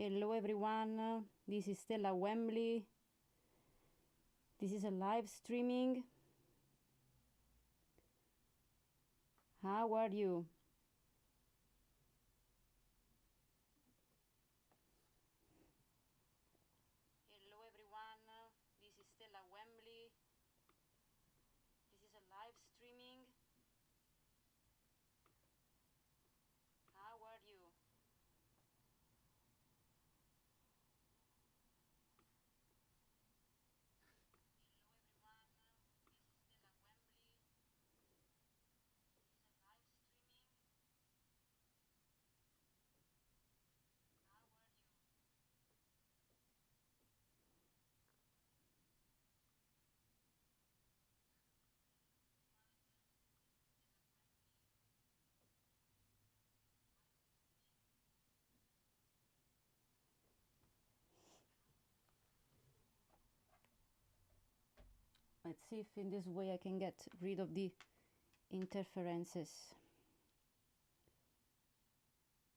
Hello everyone, this is Stella Wembley. This is a live streaming. How are you? Hello everyone, this is Stella Wembley. This is a live streaming. How are you? Let's see if in this way I can get rid of the interferences. Let's see if in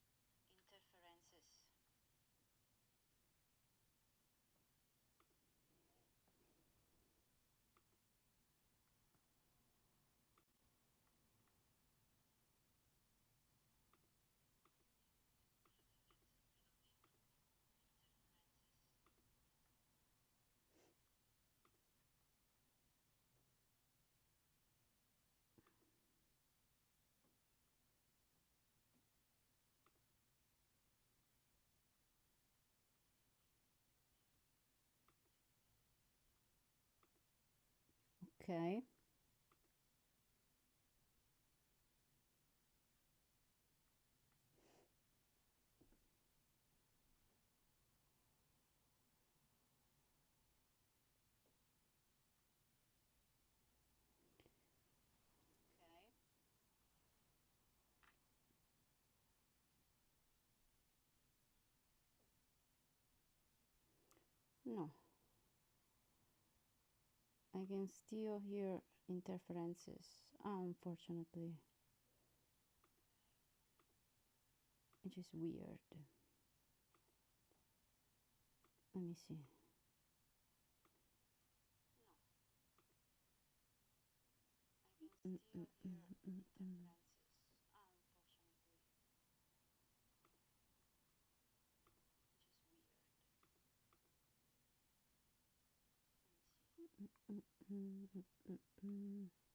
this way I can get rid of the interferences. Okay. No. I can still hear interferences, unfortunately. Which is weird. Let me see. No. I can still hear interferences, unfortunately. Which is weird. Let me see.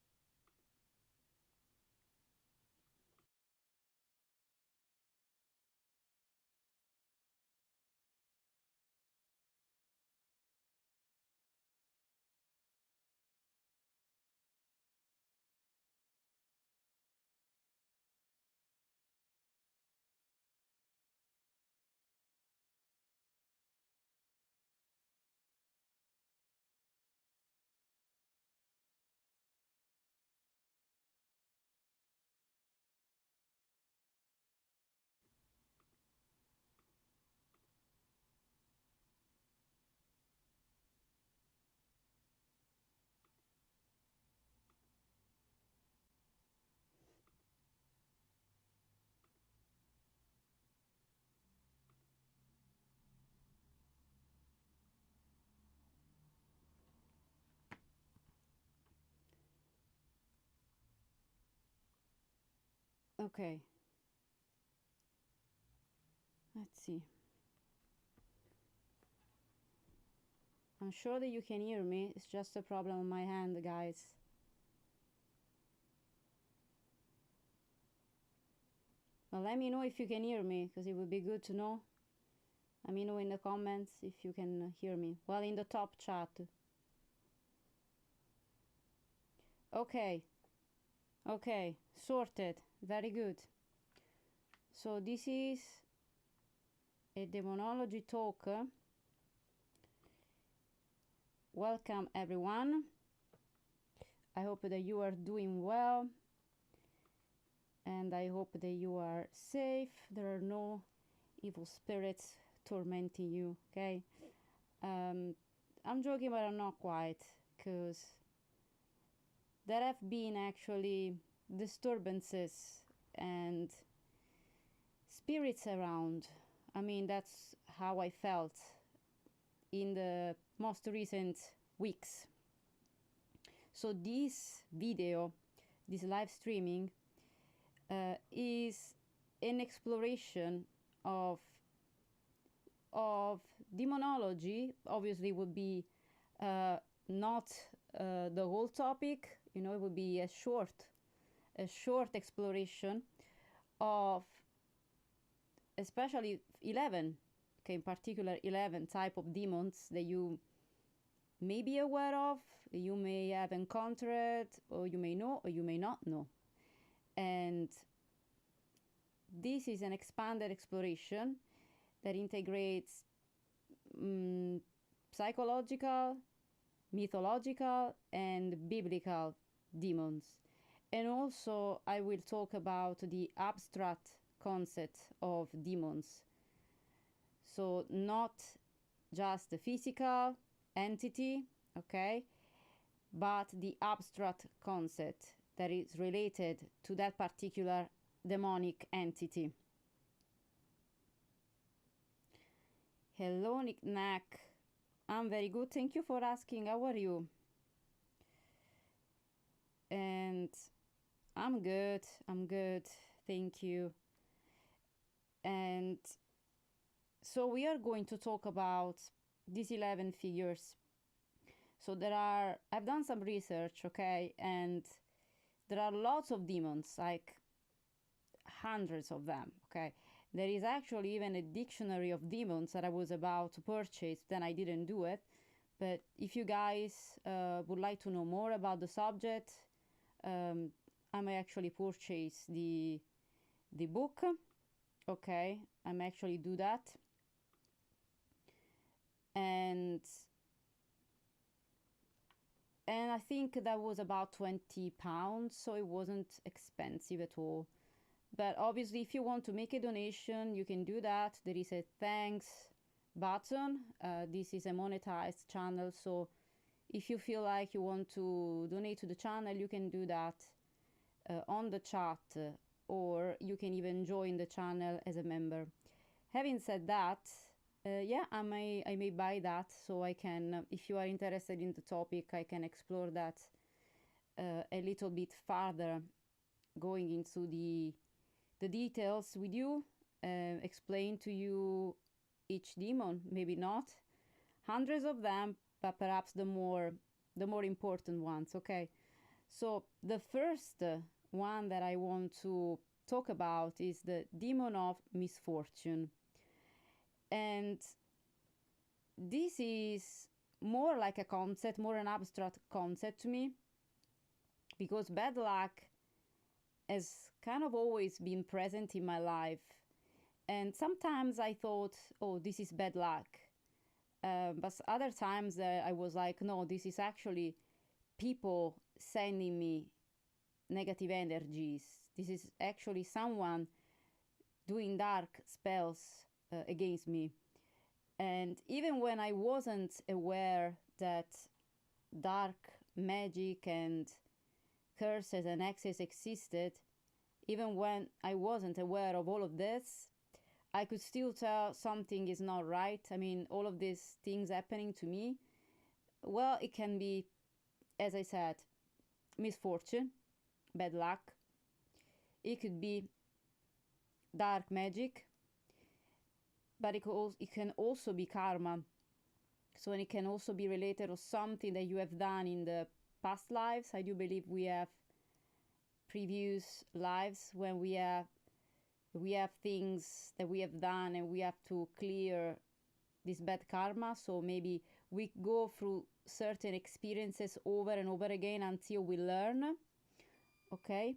Okay. Let's see. I'm sure that you can hear me. It's just a problem on my hand, guys. Well, let me know if you can hear me, because it would be good to know. Let me know in the comments if you can hear me. Well, in the top chat. Okay. Okay. Sorted. Very good. So this is a Demonology talk. Welcome everyone. I hope that you are doing well. And I hope that you are safe. There are no evil spirits tormenting you, okay? I'm joking, but I'm not quite, because there have been actually disturbances and spirits around. I mean, that's how I felt in the most recent weeks. So this video, this live streaming, is an exploration of demonology. Obviously would be not the whole topic, you know, it would be a short exploration of especially 11, okay, in particular 11 type of demons that you may be aware of, you may have encountered, or you may know, or you may not know. And this is an expanded exploration that integrates psychological, mythological, and biblical demons. And also I will talk about the abstract concept of demons. So not just the physical entity, okay, but the abstract concept that is related to that particular demonic entity. Hello, Knick-Knack. I'm very good, thank you for asking. How are you? And I'm good, thank you. And so we are going to talk about these 11 figures. So I've done some research, okay, and there are lots of demons, like hundreds of them, okay. There is actually even a dictionary of demons that I was about to purchase, then I didn't do it. But if you guys would like to know more about the subject, I may actually purchase the book, okay. I may actually do that. And I think that was about £20, so it wasn't expensive at all. But obviously, if you want to make a donation, you can do that. There is a thanks button. This is a monetized channel, so if you feel like you want to donate to the channel, you can do that on the chat, or you can even join the channel as a member. Having said that, yeah, I may buy that, so I can, if you are interested in the topic, I can explore that a little bit further, going into the details with you, explain to you each demon, maybe not hundreds of them, but perhaps the more important ones, okay. So the first one that I want to talk about is the demon of misfortune. And this is more like a concept, more an abstract concept to me, because bad luck has kind of always been present in my life. And sometimes I thought, oh, this is bad luck. But other times I was like, no, this is actually people sending me negative energies. This is actually someone doing dark spells against me. And even when I wasn't aware that dark magic and curses and hexes existed, even when I wasn't aware of all of this, I could still tell something is not right. I mean, all of these things happening to me, well, it can be, as I said, misfortune, bad luck. It could be dark magic, but it can also be karma. So, and it can also be related to something that you have done in the past lives. I do believe we have previous lives when we have things that we have done and we have to clear this bad karma. So maybe we go through certain experiences over and over again until we learn, okay.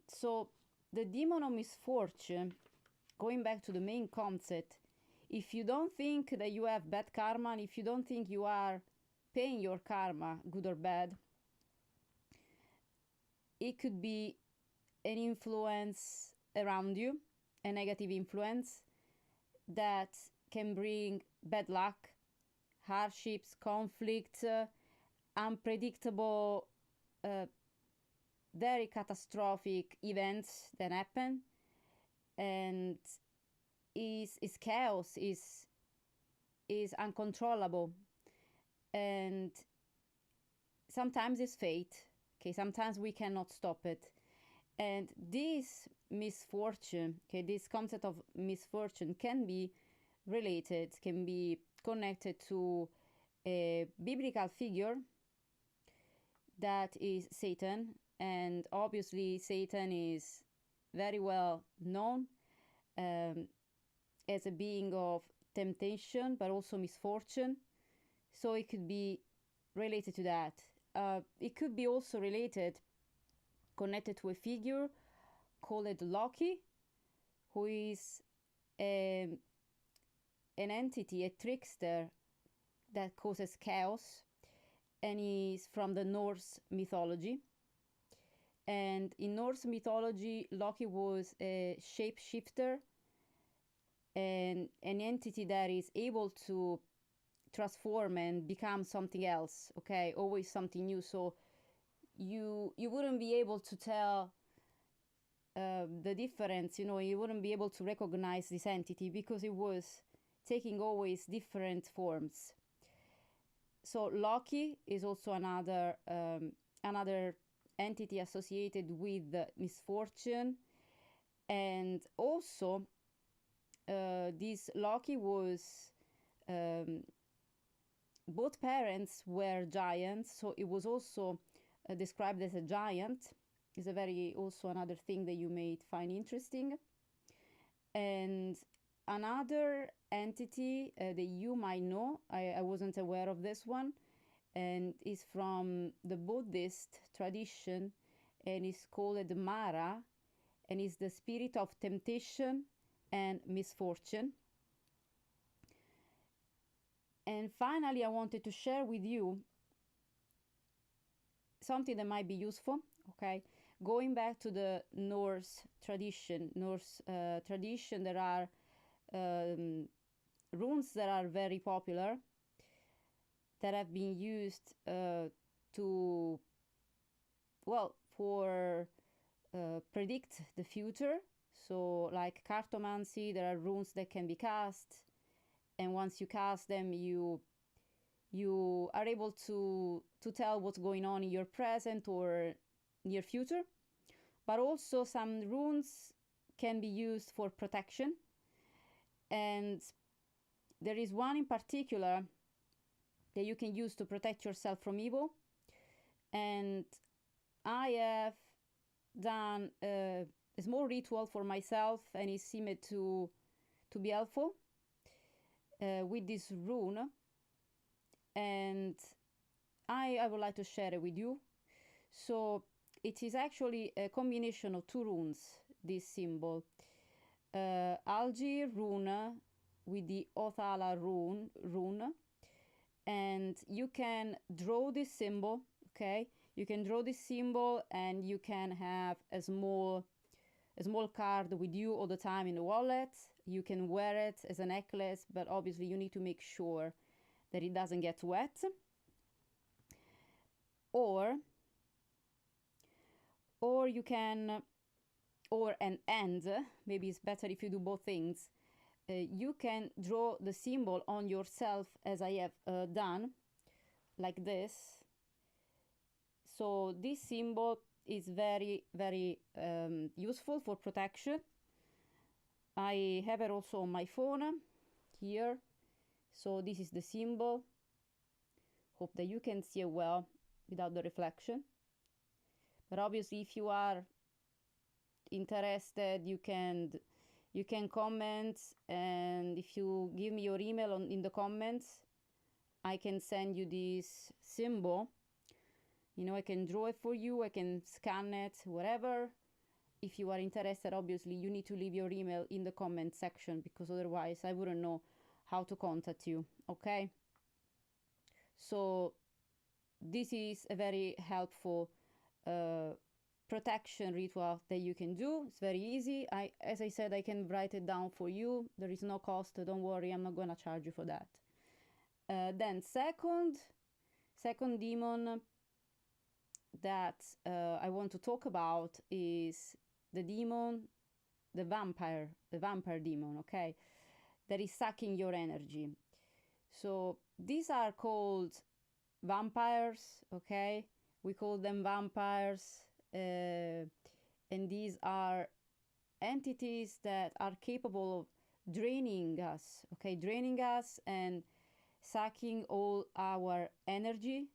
So the demon of misfortune, going back to the main concept, if you don't think that you have bad karma, and if you don't think you are paying your karma, good or bad, it could be an influence around you, a negative influence that can bring bad luck, hardships, conflict, unpredictable, very catastrophic events that happen, and is chaos, is uncontrollable, and sometimes it's fate. Okay, sometimes we cannot stop it. And this misfortune, okay, this concept of misfortune can be related, can be connected to a biblical figure that is Satan. And obviously Satan is very well known as a being of temptation, but also misfortune. So it could be related to that. It could be also connected to a figure called Loki, who is an entity, a trickster that causes chaos, and he's from the Norse mythology. And in Norse mythology, Loki was a shapeshifter and an entity that is able to transform and become something else, okay, always something new. So you wouldn't be able to tell the difference, you wouldn't be able to recognize this entity because it was taking always different forms. So Loki is also another entity associated with misfortune. And also this Loki was both parents were giants, so it was also described as a giant. Is a very also another thing that you may find interesting. And another entity that you might know, I wasn't aware of this one, and is from the Buddhist tradition, and is called Mara, and is the spirit of temptation and misfortune. And finally, I wanted to share with you something that might be useful, okay? Going back to the Norse tradition, there are runes that are very popular, that have been used for predict the future. So like cartomancy, there are runes that can be cast, and once you cast them, you are able to tell what's going on in your present or near future. But also some runes can be used for protection, and there is one in particular that you can use to protect yourself from evil. And I have done a small ritual for myself, and it seemed to be helpful with this rune, and I would like to share it with you. So it is actually a combination of two runes, this symbol. Algae rune with the Othala rune, and you can draw this symbol, okay? You can draw this symbol, and you can have a small card with you all the time in the wallet. You can wear it as a necklace, but obviously you need to make sure that it doesn't get wet. Or you can, maybe it's better if you do both things. You can draw the symbol on yourself, as I have done, like this. So this symbol is very, very useful for protection. I have it also on my phone here. So this is the symbol. Hope that you can see it well without the reflection. But obviously, if you are interested, you can comment, and if you give me your email in the comments, I can send you this symbol. I can draw it for you, I can scan it, whatever. If you are interested, obviously you need to leave your email in the comment section, because otherwise I wouldn't know how to contact you, okay? So this is a very helpful protection ritual that you can do. It's very easy. As I said, I can write it down for you. There is no cost. Don't worry, I'm not gonna charge you for that. Then second demon that I want to talk about is the vampire demon, okay, that is sucking your energy. So these are called vampires, okay, we call them vampires, and these are entities that are capable of draining us and sucking all our energy,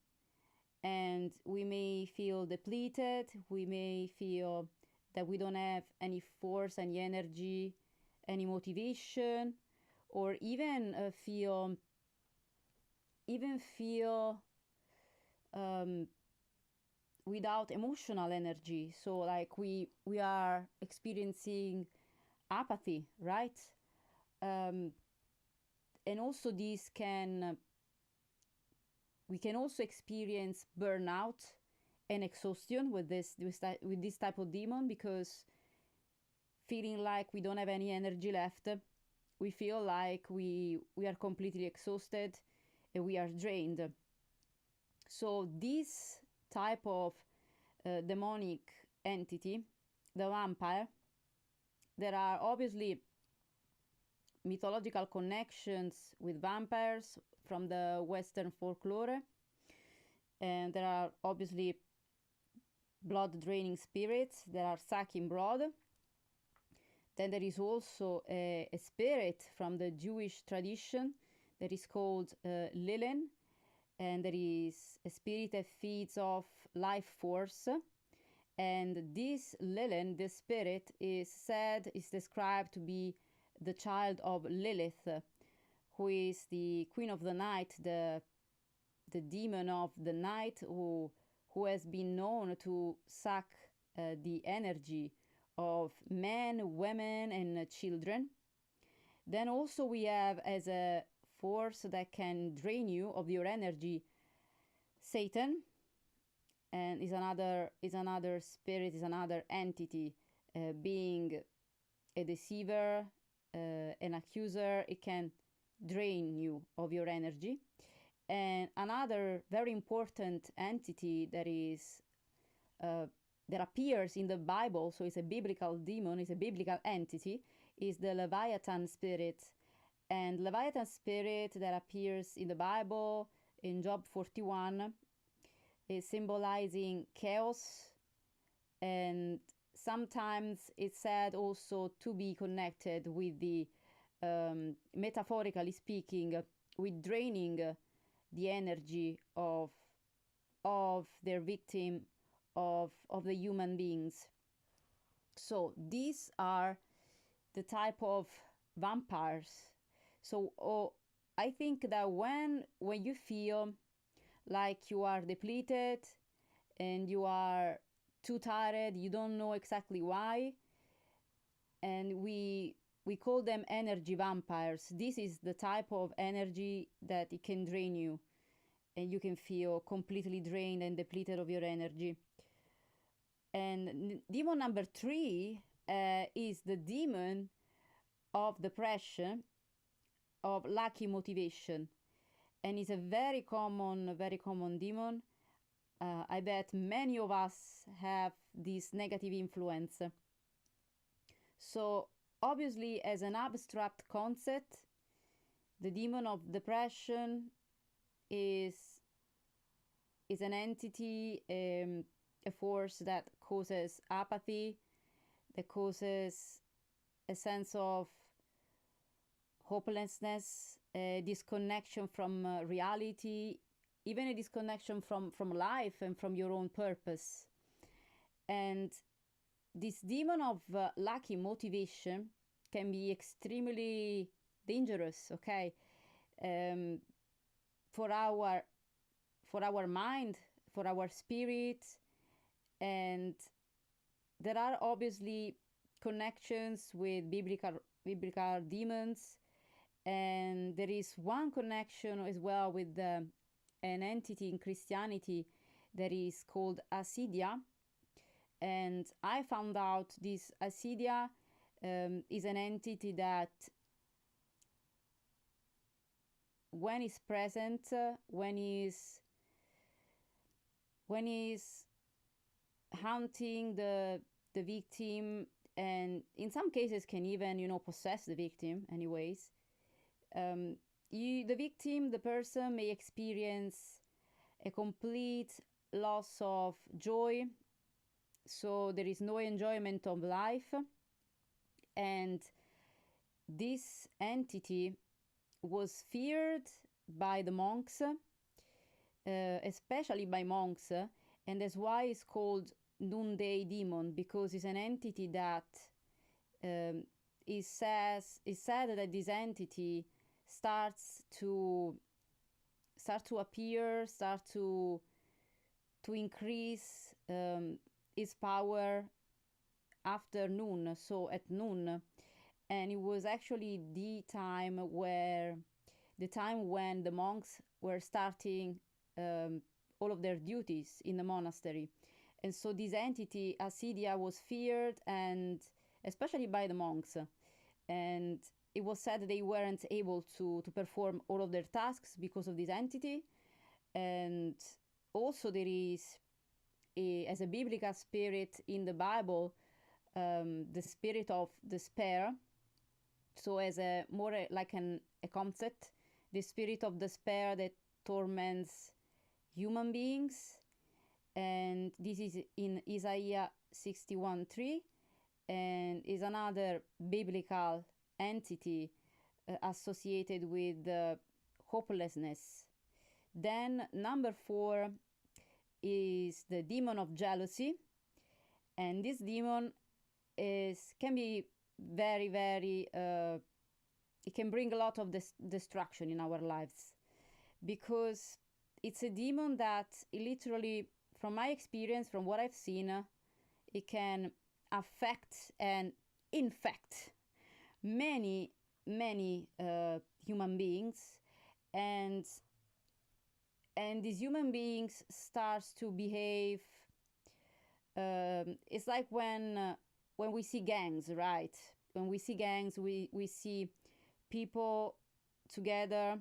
and we may feel depleted, we may feel that we don't have any force, any energy, any motivation, or even feel without emotional energy. So like we are experiencing apathy, right? And also we can also experience burnout and exhaustion with this type of demon, because feeling like we don't have any energy left, we feel like we are completely exhausted and we are drained. So this type of demonic entity, the vampire, there are obviously mythological connections with vampires from the Western folklore, and there are obviously blood draining spirits that are sucking blood. Then there is also a spirit from the Jewish tradition that is called Lilin, and there is a spirit that feeds off life force. And this Lilin, this spirit, is described to be the child of Lilith, who is the queen of the night, the demon of the night, who has been known to suck the energy of men, women, and children. Then also we have, as a force that can drain you of your energy, Satan, and is another spirit, is another entity, being a deceiver, an accuser. It can drain you of your energy. And another very important entity that is that appears in the Bible, so it's a biblical demon, it's a biblical entity, is the Leviathan spirit. And Leviathan spirit that appears in the Bible in Job 41 is symbolizing chaos, and sometimes it's said also to be connected with the metaphorically speaking, with draining the energy of their victim, of the human beings. So these are the type of vampires. So I think that when you feel like you are depleted and you are too tired, you don't know exactly why, and we call them energy vampires. This is the type of energy that it can drain you, and you can feel completely drained and depleted of your energy. And demon number 3 is the demon of depression, of lack motivation, and it's a very common demon. I bet many of us have this negative influence. So obviously, as an abstract concept, the demon of depression is an entity, a force that causes apathy, that causes a sense of hopelessness, a disconnection from reality, even a disconnection from life and from your own purpose. And this demon of lacking motivation can be extremely dangerous, okay, for our mind, for our spirit. And there are obviously connections with biblical demons, and there is one connection as well with an entity in Christianity that is called Asidia, And I found out this Asidia is an entity that when is present, when is hunting the victim, and in some cases can even, you know, possess the victim anyways. The victim, the person, may experience a complete loss of joy, so there is no enjoyment of life. And this entity was feared by the monks, especially by monks, and that's why it's called noonday demon, because it's an entity that is said that this entity starts to appear, start to increase its power after noon, so at noon. And it was actually the time when the monks were starting all of their duties in the monastery. And so this entity, Asidia, was feared, and especially by the monks. And it was said they weren't able to perform all of their tasks because of this entity. And also there is, as a biblical spirit in the Bible, the spirit of despair. So as a more like a concept, the spirit of despair that torments human beings. And this is in Isaiah 61:3, and is another biblical entity associated with hopelessness. Then number 4 is the demon of jealousy, and this demon can be very, very it can bring a lot of destruction in our lives, because it's a demon that literally, from my experience, from what I've seen, it can affect and infect many human beings, and these human beings starts to behave. It's like when we see gangs, right? When we see gangs, we see people together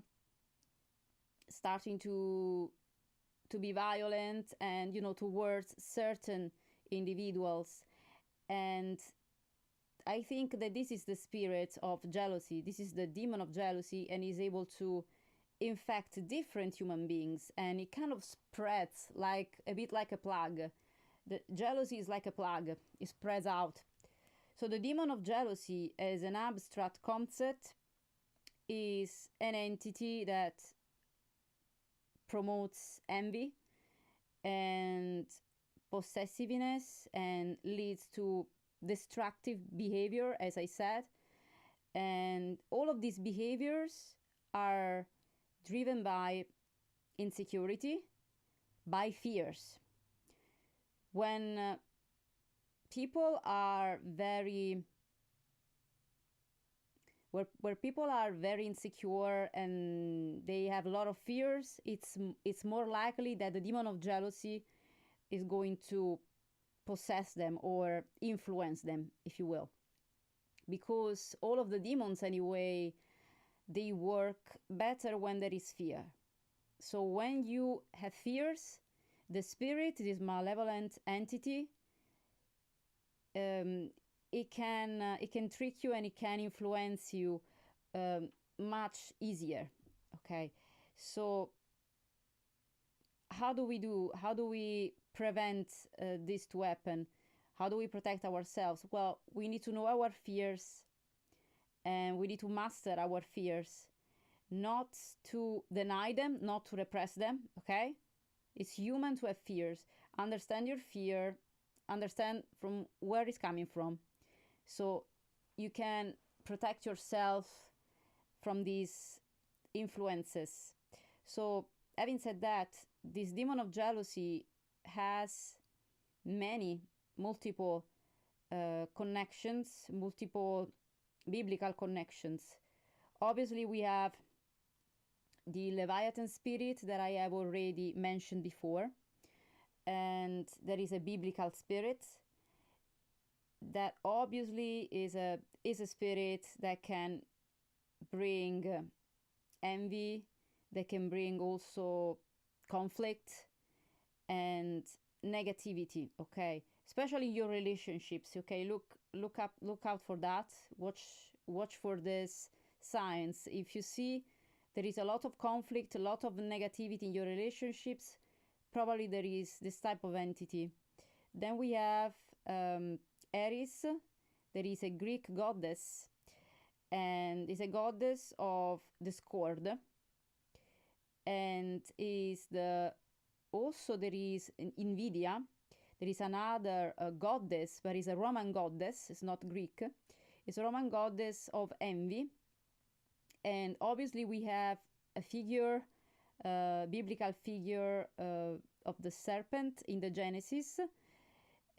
starting to be violent, and, you know, towards certain individuals. And I think that this is the spirit of jealousy. This is the demon of jealousy, and is able to infect different human beings, and it kind of spreads like a bit like a plague. The jealousy is like a plague. It spreads out. So the demon of jealousy, as an abstract concept, is an entity that promotes envy and possessiveness and leads to destructive behavior, as I said. And all of these behaviors are driven by insecurity, by fears. When people are very where people are very insecure and they have a lot of fears, it's more likely that the demon of jealousy is going to possess them or influence them, if you will. Because all of the demons, anyway, they work better when there is fear. So when you have fears, the spirit, this malevolent entity, it can trick you, and it can influence you much easier. Okay, so how do we prevent this to happen? How do we protect ourselves? Well, we need to know our fears, and we need to master our fears, not to deny them, not to repress them. Okay, it's human to have fears. Understand your fear, understand from where it's coming from, so you can protect yourself from these influences. So having said that, this demon of jealousy has multiple connections, multiple biblical connections. Obviously, we have the Leviathan spirit that I have already mentioned before, and there is a biblical spirit. that obviously is a spirit that can bring envy, that can bring also conflict and negativity, okay, especially in your relationships, okay. Look out for that. Watch for this signs. If you see there is a lot of conflict, a lot of negativity in your relationships, probably there is this type of entity. Then we have Eris. There is a Greek goddess, and is a goddess of discord, and is the also there is Invidia. There is another goddess, but it's a Roman goddess. It's not Greek. It's a Roman goddess of envy. And obviously we have a figure, biblical figure of the serpent in the Genesis,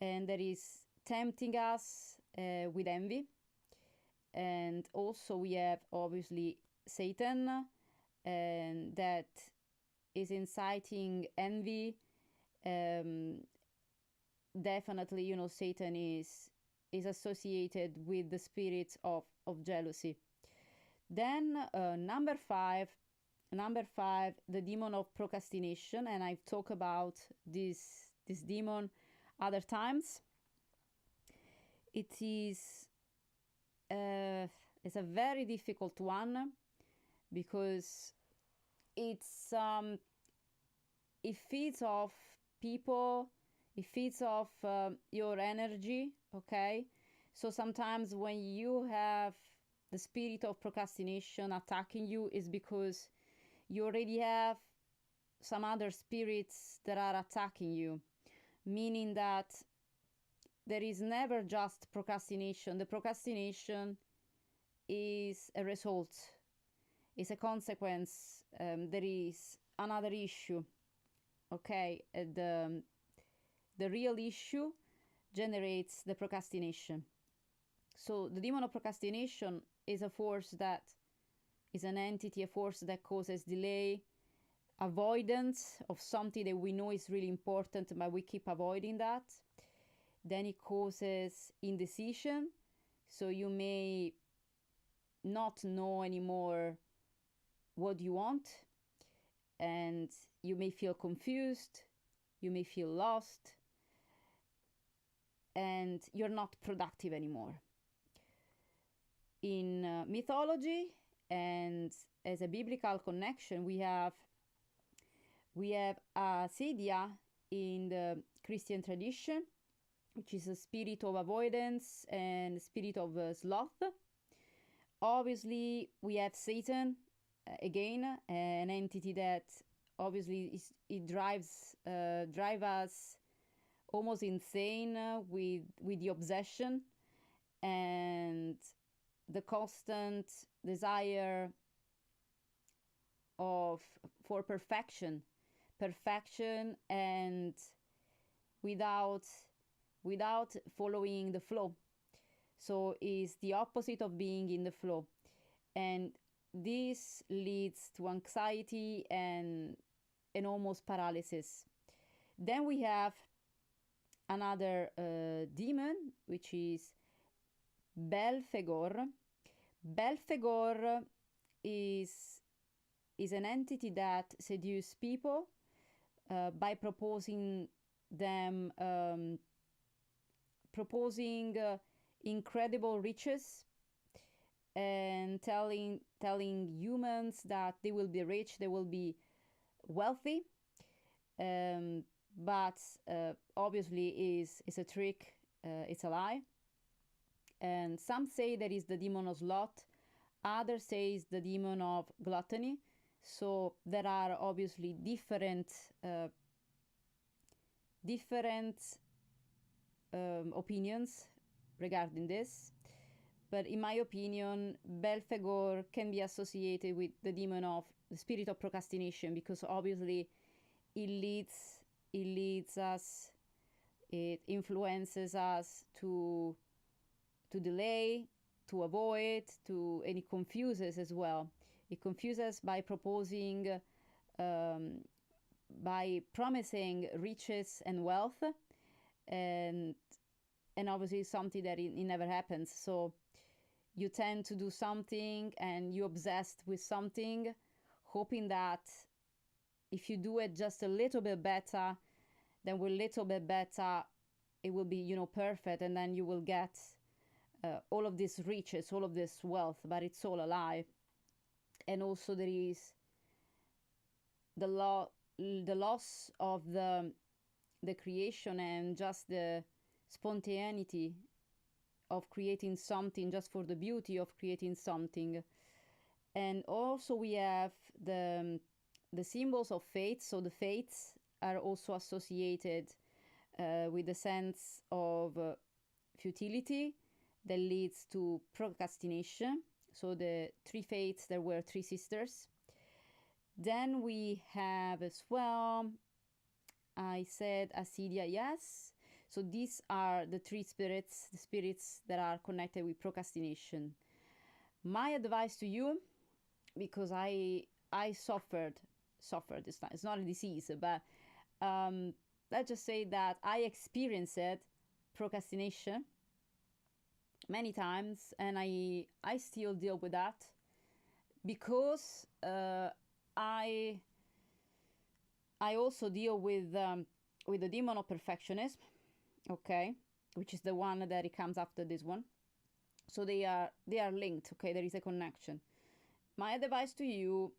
and that is tempting us with envy. And also we have obviously Satan, and that is inciting envy. Definitely, you know, Satan is associated with the spirit of jealousy. Then number five, the demon of procrastination, and I've talked about this demon other times. It is it's a very difficult one, because it's it feeds off people, it feeds off your energy, okay. So sometimes when you have the spirit of procrastination attacking you, is because you already have some other spirits that are attacking you, meaning that there is never just procrastination. The procrastination is a result, is a consequence. There is another issue, okay. The real issue generates the procrastination. So the demon of procrastination is a force that is an entity, a force that causes delay, avoidance of something that we know is really important, but we keep avoiding that. Then it causes indecision, so you may not know anymore what you want, and you may feel confused, you may feel lost, and you're not productive anymore. In mythology, and as a biblical connection, we have Acedia in the Christian tradition, which is a spirit of avoidance and spirit of sloth. Obviously, we have Satan, again, an entity that obviously it drives us almost insane with the obsession and the constant desire for perfection, and without following the flow. So is the opposite of being in the flow, and this leads to anxiety and almost paralysis. Then we have another demon, which is Belphegor. Belphegor is an entity that seduces people by proposing them incredible riches, and telling humans that they will be rich, they will be wealthy, but obviously is a trick, it's a lie. And some say that is the demon of sloth, others say it's the demon of gluttony. So there are obviously different opinions regarding this, but in my opinion, Belphegor can be associated with the demon of the spirit of procrastination, because obviously it leads us, it influences us to delay, to avoid, and it confuses as well. It confuses by promising riches and wealth, and and obviously it's something that it never happens. So you tend to do something and you're obsessed with something, hoping that if you do it just a little bit better, then with a little bit better, it will be, you know, perfect, and then you will get all of these riches, all of this wealth, but it's all a lie. And also there is the loss of the creation and just the spontaneity of creating something just for the beauty of creating something. And also we have the symbols of fate. So the fates are also associated with the sense of futility that leads to procrastination. So the three fates, there were three sisters. Then we have as well, I said Asidia, yes. So these are the three spirits, the spirits that are connected with procrastination. My advice to you, because I suffered this time. It's not a disease, but let's just say that I experienced procrastination many times, and I still deal with that because I also deal with the demon of perfectionism, okay, which is the one that it comes after this one. So they are linked, okay, there is a connection. My advice to you,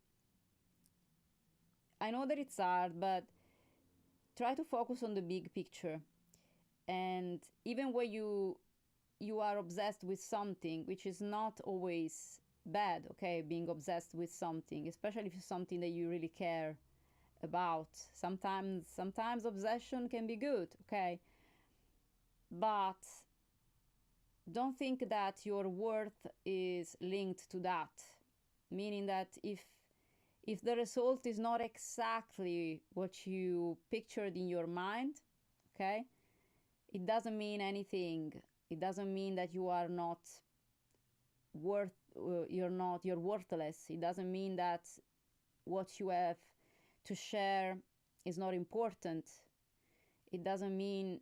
I know that it's hard, but try to focus on the big picture. And even when you are obsessed with something, which is not always bad, okay, being obsessed with something, especially if it's something that you really care about. Sometimes obsession can be good, okay, but don't think that your worth is linked to that, meaning that if the result is not exactly what you pictured in your mind, okay, it doesn't mean anything. It doesn't mean that you are not you're worthless. It doesn't mean that what you have to share is not important. It doesn't mean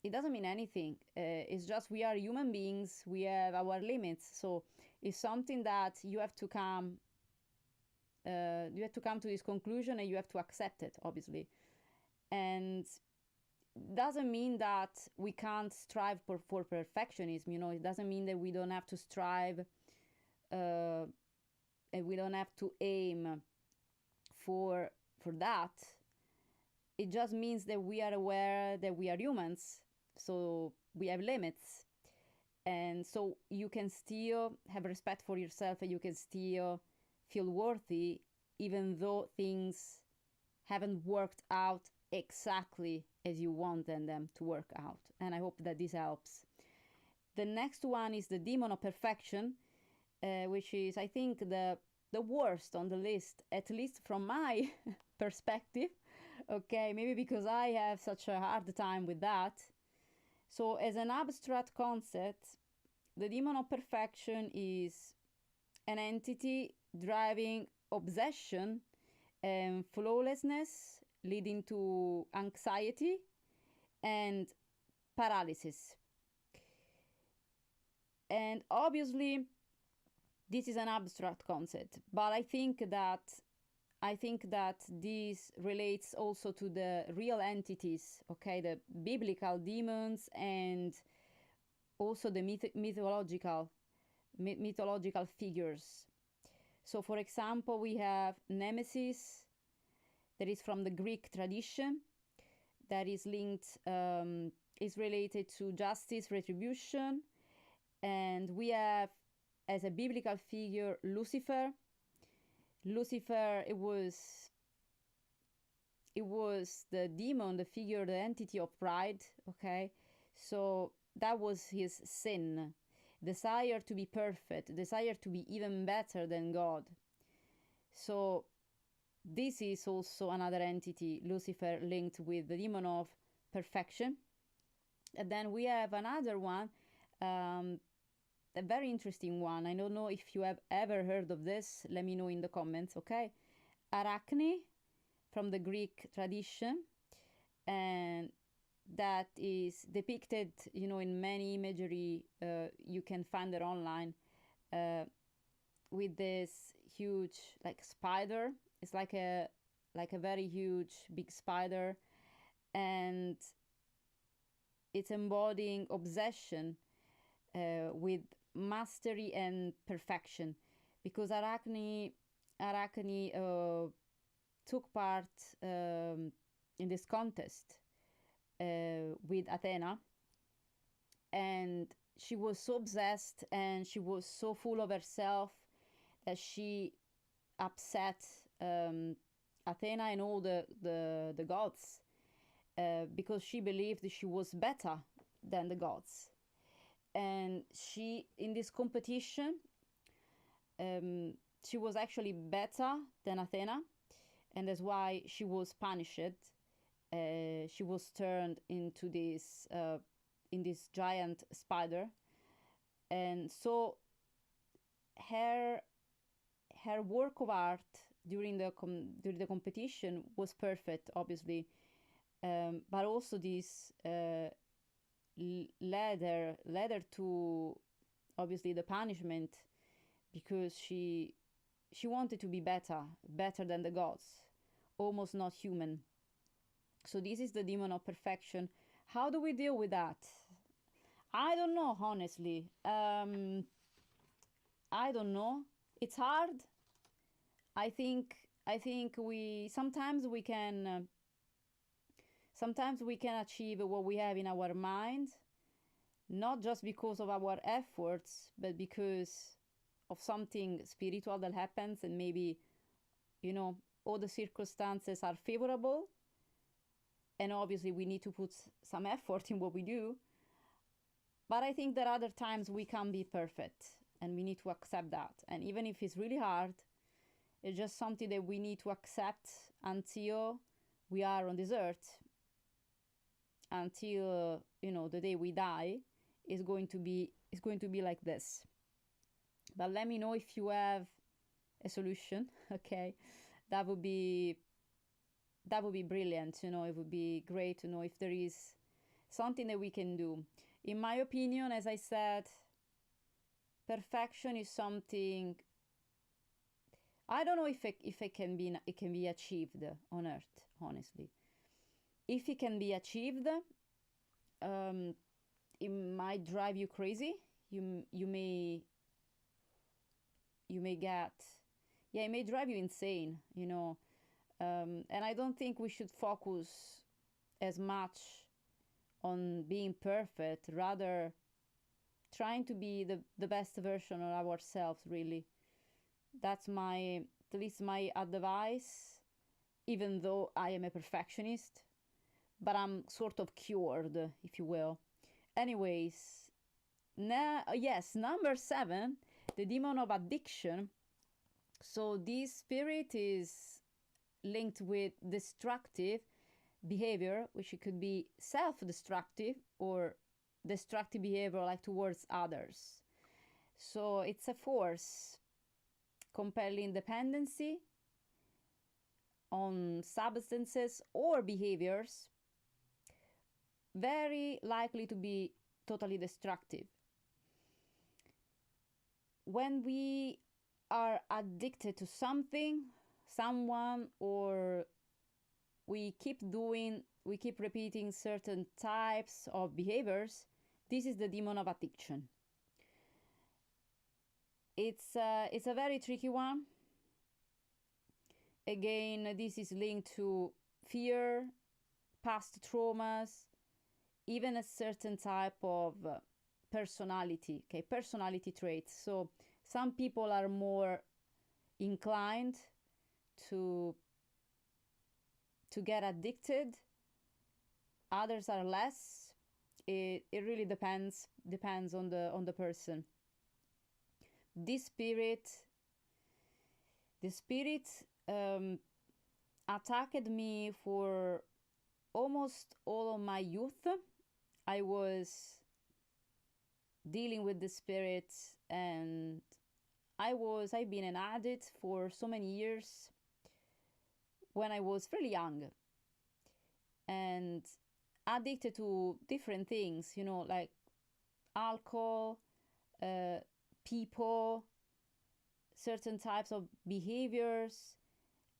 anything. It's just we are human beings. We have our limits. So it's something that you have to come to this conclusion, and you have to accept it, obviously. And doesn't mean that we can't strive for perfectionism. You know, it doesn't mean that we don't have to strive and we don't have to aim for that. It just means that we are aware that we are humans, so we have limits, and so you can still have respect for yourself, and you can still feel worthy even though things haven't worked out exactly as you want them to work out. And I hope that this helps. The next one is the demon of perfection, which is, I think, the worst on the list, at least from my perspective. Okay, maybe because I have such a hard time with that. So as an abstract concept, the demon of perfection is an entity driving obsession and flawlessness, leading to anxiety and paralysis. And obviously, this is an abstract concept, but I think that this relates also to the real entities, okay, the biblical demons, and also the mythological figures. So, for example, we have Nemesis, that is from the Greek tradition, that is linked, is related to justice, retribution. And we have, as a biblical figure, Lucifer. Lucifer, it was the demon, the figure, the entity of pride, okay? So that was his sin. Desire to be perfect, desire to be even better than God. So this is also another entity, Lucifer, linked with the demon of perfection. And then we have another one, a very interesting one. I don't know if you have ever heard of this. Let me know in the comments, okay? Arachne, from the Greek tradition. And that is depicted, you know, in many imagery. You can find it online, with this huge like spider. It's like a very huge big spider, and it's embodying obsession with mastery and perfection, because Arachne took part in this contest with Athena, and she was so obsessed and she was so full of herself that she upset Athena and all the gods, because she believed she was better than the gods. And she, in this competition, she was actually better than Athena, and that's why she was punished. She was turned into this in this giant spider, and so her work of art during the competition was perfect, obviously, but also this led her to obviously the punishment, because she wanted to be better than the gods, almost not human. So this is the demon of perfection. How do we deal with that? I don't know, honestly. I don't know. It's hard. I think we sometimes we can achieve what we have in our mind, not just because of our efforts, but because of something spiritual that happens, and maybe, you know, all the circumstances are favorable, and obviously we need to put some effort in what we do. But I think that other times we can't be perfect, and we need to accept that. And even if it's really hard, it's just something that we need to accept until we are on this earth, until, you know, the day we die. Is going to be like this. But let me know if you have a solution. Okay, that would be brilliant. You know, it would be great to know if there is something that we can do. In my opinion, as I said, perfection is something, I don't know if it can be achieved on earth, honestly. If it can be achieved, it might drive you crazy. You may get, yeah, it may drive you insane, you know. And I don't think we should focus as much on being perfect, rather trying to be the best version of ourselves, really. That's at least my advice, even though I am a perfectionist, but I'm sort of cured, if you will. Anyways, yes, number 7, the demon of addiction. So this spirit is linked with destructive behavior, which it could be self-destructive or destructive behavior like towards others. So it's a force compelling dependency on substances or behaviors, very likely to be totally destructive. When we are addicted to something, someone, or we keep repeating certain types of behaviors, this is the demon of addiction. It's a very tricky one. Again, this is linked to fear, past traumas, even a certain type of personality traits. So some people are more inclined to get addicted, others are less. It really depends on the person. The spirit attacked me for almost all of my youth. I was dealing with the spirit, and I've been an addict for so many years when I was fairly young. And addicted to different things, you know, like alcohol, people, certain types of behaviors,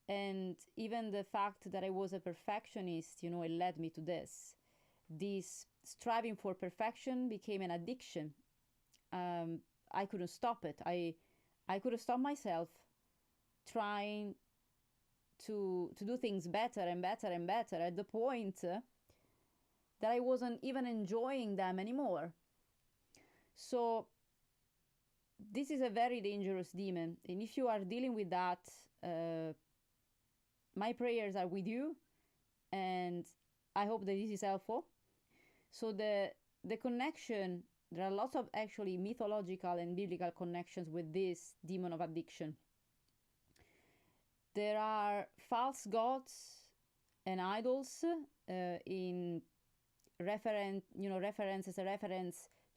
and even the fact that I was a perfectionist, you know, it led me to this. This striving for perfection became an addiction. I couldn't stop it. I couldn't stop myself trying to do things better and better and better, at the point that I wasn't even enjoying them anymore. So this is a very dangerous demon, and if you are dealing with that, my prayers are with you, and I hope that this is helpful. So the connection, there are lots of actually mythological and biblical connections with this demon of addiction. There are false gods and idols in reference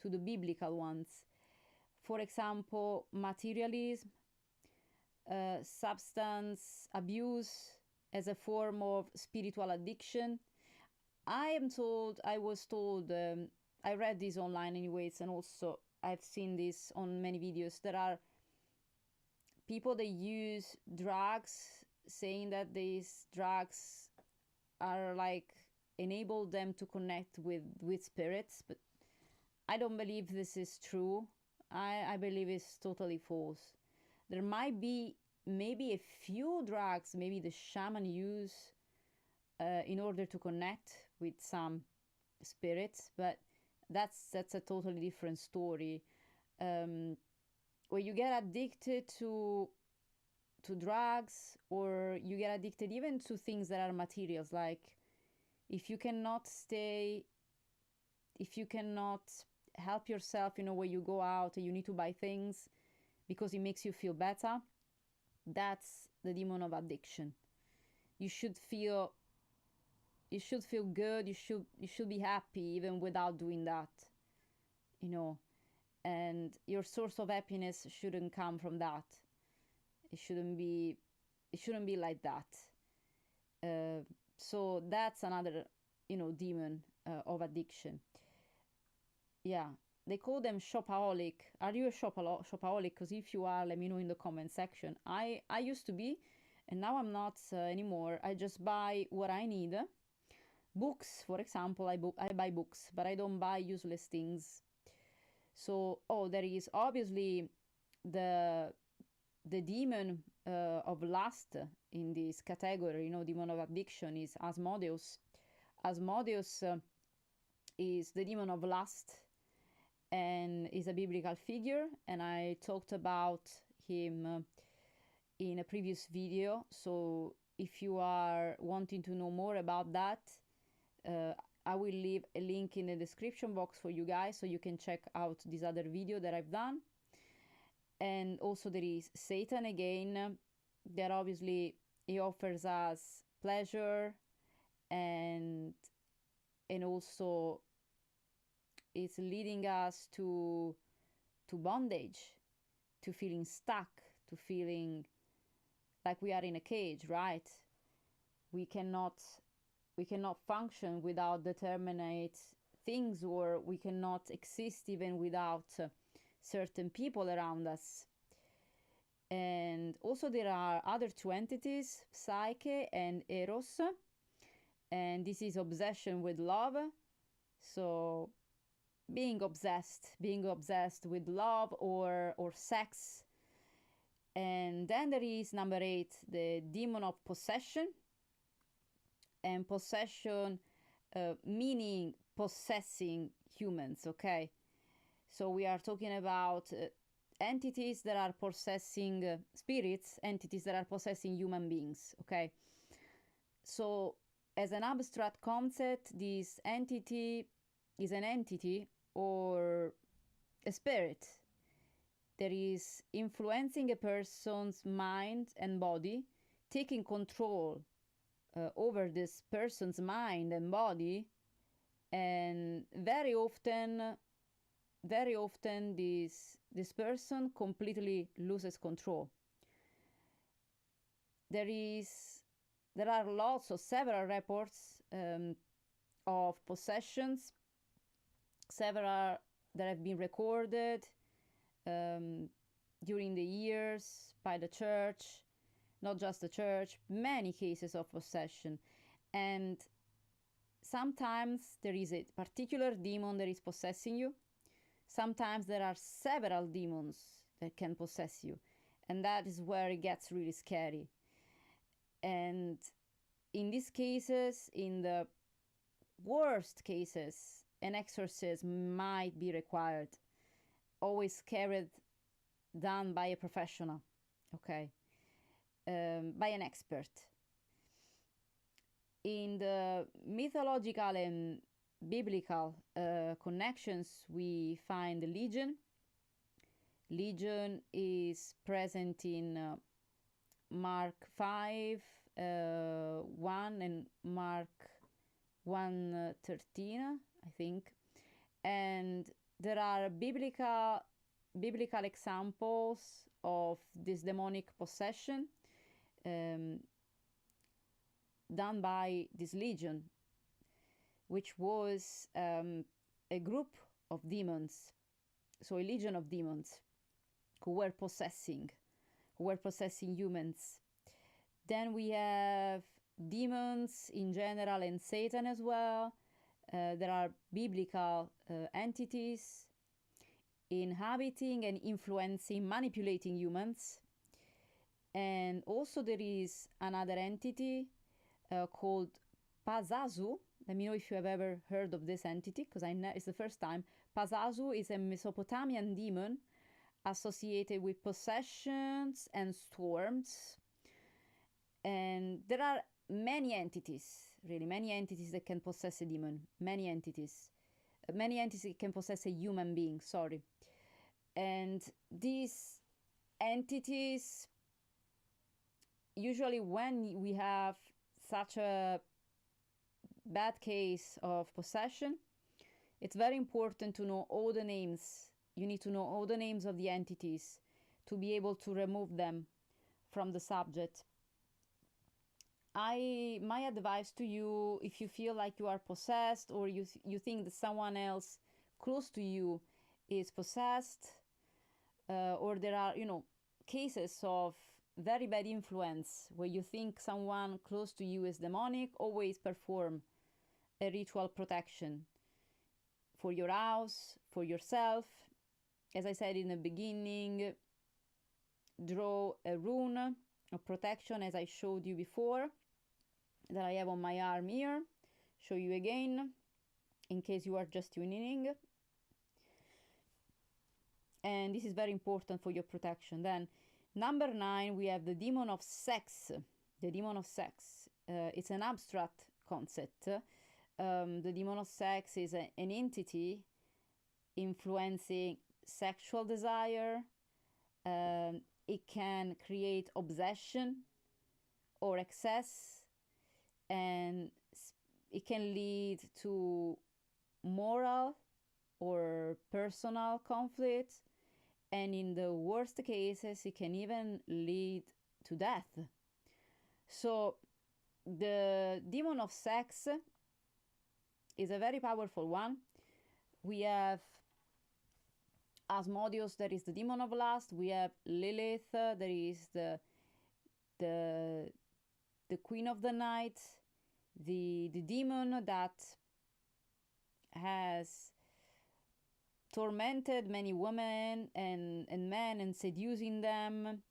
to the biblical ones. For example, materialism, substance abuse as a form of spiritual addiction. I was told, I read this online anyways, and also I've seen this on many videos. There are people that use drugs, saying that these drugs are like enable them to connect with spirits, but I don't believe this is true. I believe it's totally false. There might be maybe a few drugs, maybe the shaman use in order to connect with some spirits, but that's a totally different story. When you get addicted to drugs, or you get addicted even to things that are materials, like if you cannot help yourself, you know, when you go out and you need to buy things because it makes you feel better, that's the demon of addiction. You should feel good, you should be happy even without doing that, you know, and your source of happiness shouldn't come from that. It shouldn't be like that. So that's another, you know, demon of addiction. Yeah, they call them shopaholic. Are you a shopaholic? Because if you are, let me know in the comment section. I used to be, and now I'm not anymore. I just buy what I need. Books, for example, I buy books, but I don't buy useless things. So, there is obviously the demon of lust in this category, you know, demon of addiction is Asmodeus. Asmodeus is the demon of lust and is a biblical figure, and I talked about him in a previous video. So if you are wanting to know more about that, I will leave a link in the description box for you guys, so you can check out this other video that I've done. And also there is Satan again, that obviously he offers us pleasure, and also it's leading us to bondage, to feeling stuck, to feeling like we are in a cage, right? We cannot function without determinate things, or we cannot exist even without certain people around us. And also there are other two entities, Psyche and Eros, and this is obsession with love. So being obsessed with love or sex. And then there is number 8, the demon of possession. And possession meaning possessing humans, okay? So we are talking about entities that are possessing spirits, entities that are possessing human beings, okay? So as an abstract concept, this entity is an entity or a spirit that is influencing a person's mind and body, taking control over this person's mind and body, and very often this person completely loses control. There are several reports of possessions, several that have been recorded during the years by the church, not just the church, many cases of possession. And sometimes there is a particular demon that is possessing you. Sometimes there are several demons that can possess you. And that is where it gets really scary. And in these cases, in the worst cases, an exorcism might be required, always carried done by a professional, okay, by an expert. In the mythological and biblical connections, we find the Legion. Legion is present in Mark 5, 1 and Mark 1:13, I think. And there are biblical examples of this demonic possession done by this legion, which was a group of demons, so a legion of demons who were possessing humans. Then we have demons in general and Satan as well. There are biblical entities inhabiting and influencing, manipulating humans. And also there is another entity called Pazazu. Let me know if you have ever heard of this entity, because it's the first time. Pazazu is a Mesopotamian demon associated with possessions and storms. And there are many entities, really, many entities that can possess a demon. Many entities that can possess a human being, sorry. And these entities, usually when we have such a bad case of possession, it's very important to know all the names. You need to know all the names of the entities to be able to remove them from the subject. My advice to you, if you feel like you are possessed, or you think that someone else close to you is possessed, or there are, cases of very bad influence where you think someone close to you is demonic, always perform a ritual protection for your house, for yourself. As I said in the beginning, draw a rune of protection, as I showed you before, that I have on my arm here. Show you again, in case you are just tuning in. And this is very important for your protection. Then, number 9, we have the demon of sex. The demon of sex. It's an abstract concept. The demon of sex is an entity influencing sexual desire. It can create obsession or excess, and it can lead to moral or personal conflict, and in the worst cases it can even lead to death. So the demon of sex is a very powerful one. We have Asmodeus, that is the demon of lust. We have Lilith, there is the queen of the night, the demon that has tormented many women and men and seducing them,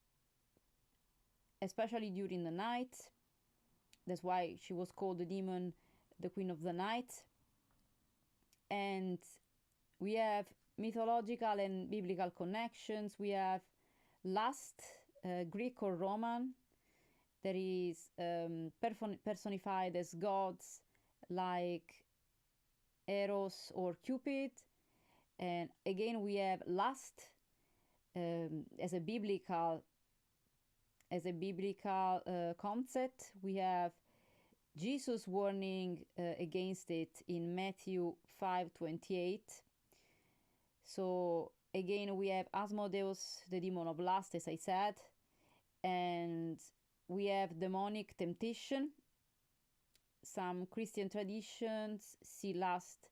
especially during the night. That's why she was called the demon, the queen of the night. And we have mythological and biblical connections. We have lust, Greek or Roman, that is personified as gods like Eros or Cupid. And again, we have lust as a biblical concept. We have Jesus warning against it in Matthew 5:28. So again, we have Asmodeus, the demon of lust, as I said, and we have demonic temptation. some Christian traditions see lust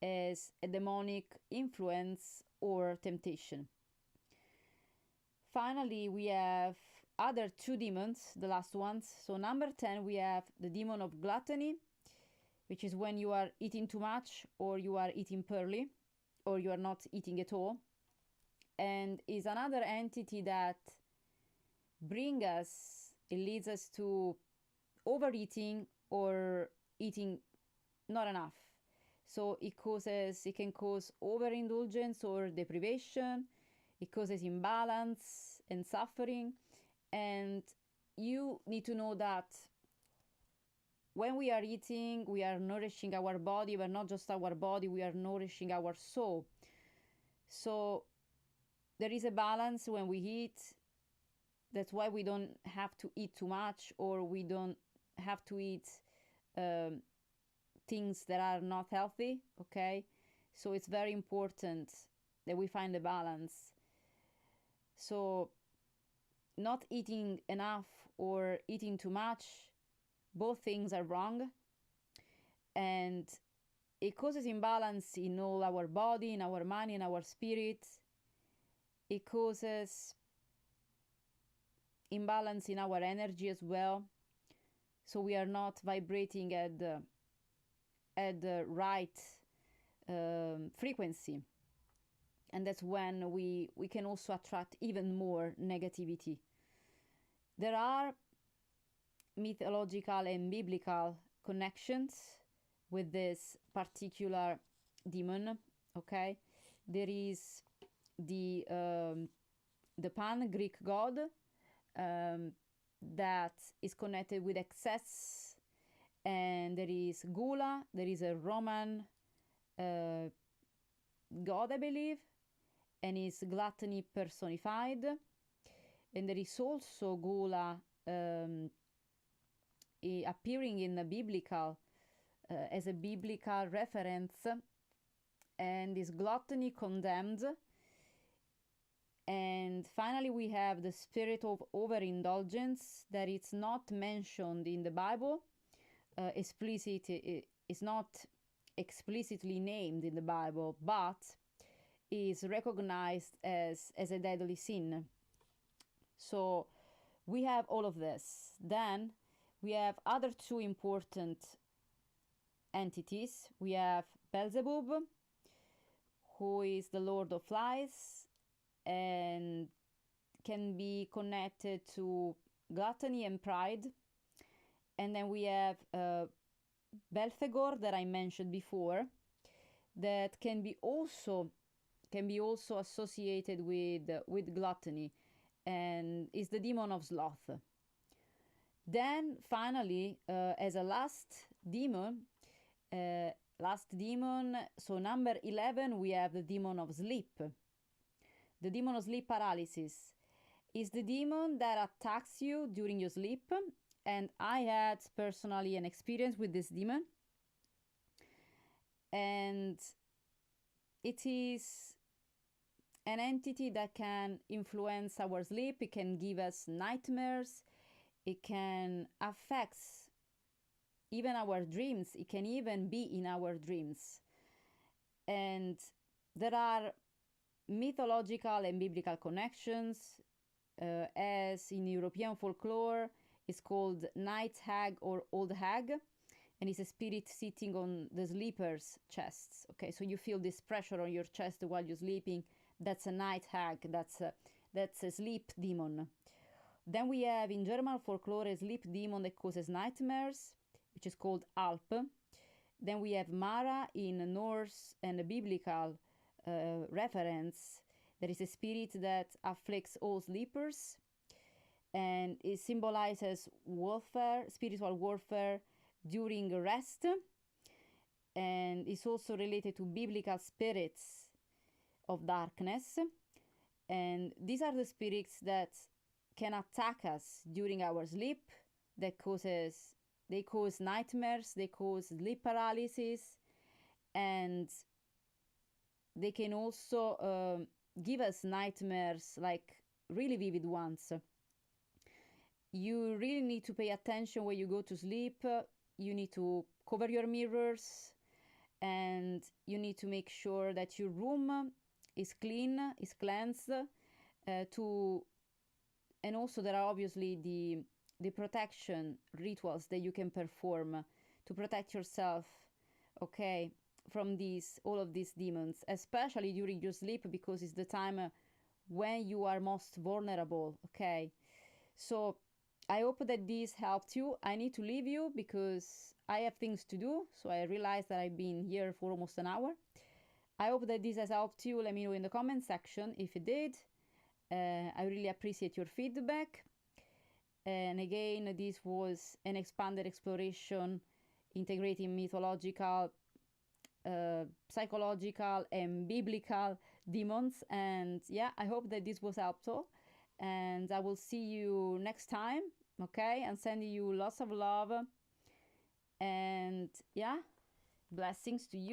as a demonic influence or temptation. Finally, we have other two demons, the last ones. So number 10, we have the demon of gluttony, which is when you are eating too much, or you are eating poorly, or you are not eating at all. And is another entity that it leads us to overeating or eating not enough. So it can cause overindulgence or deprivation. It causes imbalance and suffering. And you need to know that when we are eating, we are nourishing our body, but not just our body, we are nourishing our soul. So there is a balance when we eat. That's why we don't have to eat too much, or we don't have to eat things that are not healthy, okay? So it's very important that we find a balance. So not eating enough or eating too much, both things are wrong. And it causes imbalance in all our body, in our mind, in our spirit. It causes imbalance in our energy as well. So we are not vibrating at the right frequency. And that's when we can also attract even more negativity. There are mythological and biblical connections with this particular demon, okay? There is the Pan, Greek god, that is connected with excess, and there is Gula, there is a Roman god, I believe, and is gluttony personified. And there is also Gula appearing in the biblical as a biblical reference, and is gluttony condemned. And finally, we have the spirit of overindulgence that it's not mentioned in the Bible. It's not explicitly named in the Bible, but is recognized as a deadly sin. So we have all of this. Then we have other two important entities. We have Beelzebub, who is the Lord of Flies, and can be connected to gluttony and pride. And then we have Belphegor, that I mentioned before, that can be also associated with gluttony, and is the demon of sloth. Then finally, as a last demon, so number 11, we have the demon of sleep. The demon of sleep paralysis is the demon that attacks you during your sleep, and I had personally an experience with this demon. And it is an entity that can influence our sleep. It can give us nightmares. It can affect even our dreams. It can even be in our dreams. And there are mythological and biblical connections, as in European folklore, it's called night hag or old hag, and it's a spirit sitting on the sleeper's chests. Okay, so you feel this pressure on your chest while you're sleeping. That's a night hag. That's a sleep demon. Then we have in German folklore a sleep demon that causes nightmares, which is called Alp. Then we have Mara in Norse and a biblical reference. There is a spirit that afflicts all sleepers, and it symbolizes warfare, spiritual warfare during rest, and is also related to biblical spirits of darkness. And these are the spirits that can attack us during our sleep. They cause nightmares, they cause sleep paralysis, and they can also give us nightmares, like really vivid ones. You really need to pay attention when you go to sleep. you need to cover your mirrors, and you need to make sure that your room is clean, is cleansed, to and also there are obviously the protection rituals that you can perform to protect yourself, okay, from these all of these demons, especially during your sleep, because it's the time when you are most vulnerable, okay? So I hope that this helped you. I need to leave you because I have things to do, so I realized that I've been here for almost an hour. I hope that this has helped you. Let me know in the comment section if it did. I really appreciate your feedback. And again, this was an expanded exploration integrating mythological, psychological, and biblical demons. And yeah, I hope that this was helpful. And I will see you next time, okay? And sending you lots of love. And yeah, blessings to you.